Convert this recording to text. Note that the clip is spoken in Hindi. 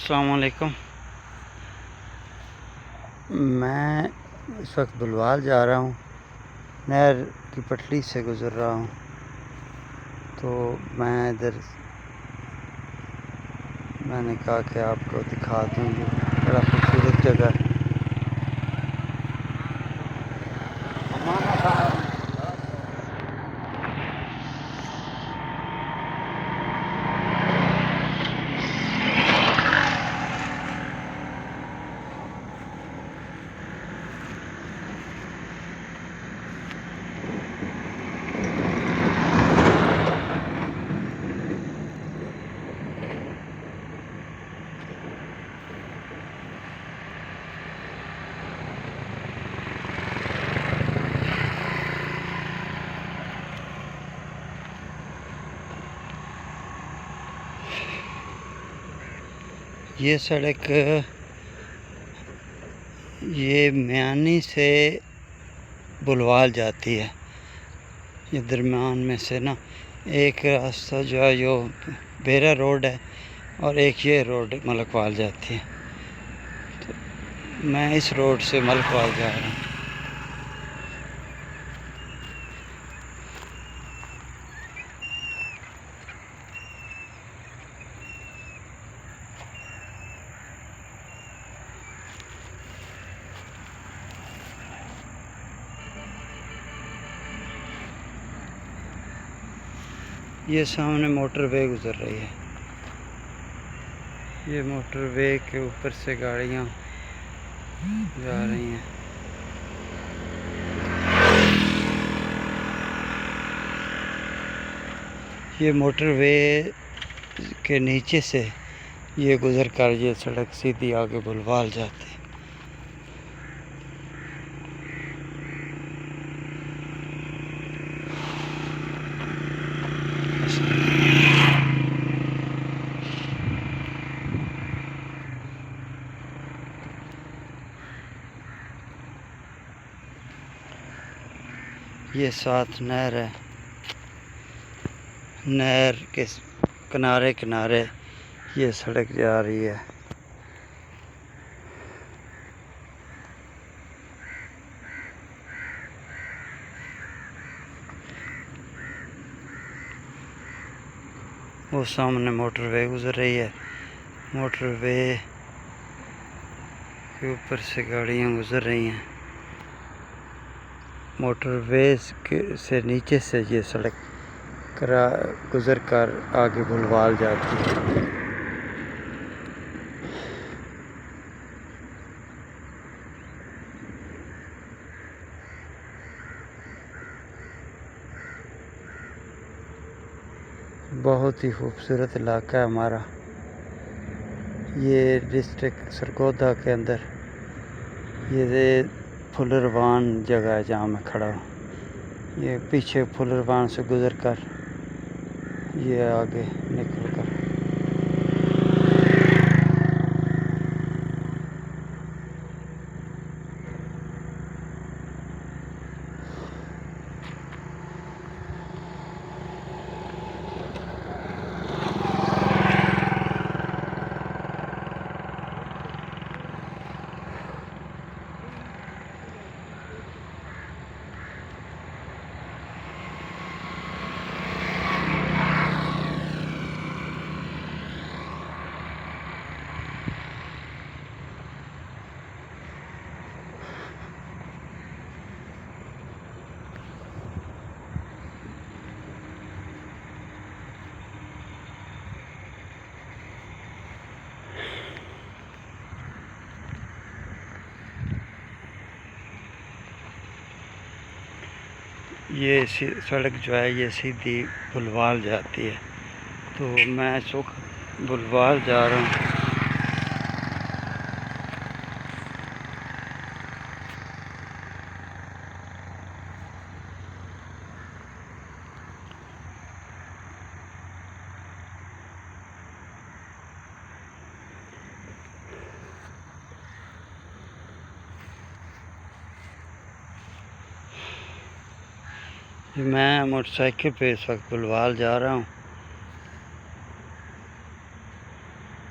अस्सलाम वालेकुम। मैं इस वक्त बुलवाल जा रहा हूँ, नहर की पटड़ी से गुज़र रहा हूँ। तो मैंने कहा कि आपको दिखा दूँ, ये बड़ा खूबसूरत जगह है। ये सड़क ये मियानी से बुलवाल जाती है। ये दरमियान में से ना एक रास्ता जो है जो बेरा रोड है और एक ये रोड मलकवाल जाती है। तो मैं इस रोड से मलकवाल जा रहा हूँ। ये सामने मोटरवे गुज़र रही है। ये मोटरवे के ऊपर से गाड़ियाँ जा रही हैं। ये मोटरवे के नीचे से ये गुज़र कर ये सड़क सीधी आगे बुलवाल जाती है। ये साथ नहर है, नहर के किनारे किनारे ये सड़क जा रही है। वो सामने मोटरवे गुज़र रही है। मोटरवे के ऊपर से गाड़ियाँ गुज़र रही हैं। मोटरवे से नीचे से ये सड़क गुज़र कर आगे बुलवाल जाती है। बहुत ही खूबसूरत इलाका है हमारा। ये डिस्ट्रिक्ट सरगोदा के अंदर ये फुलरवान जगह है जहाँ मैं खड़ा हूँ। ये पीछे फुलरवान से गुज़र कर ये आगे निकल कर ये सड़क जो है ये सीधी बुलवाल जाती है। तो मैं सुख बुलवाल जा रहा हूँ। मैं मोटरसाइकिल पे इस वक्त बुलवाल जा रहा हूँ।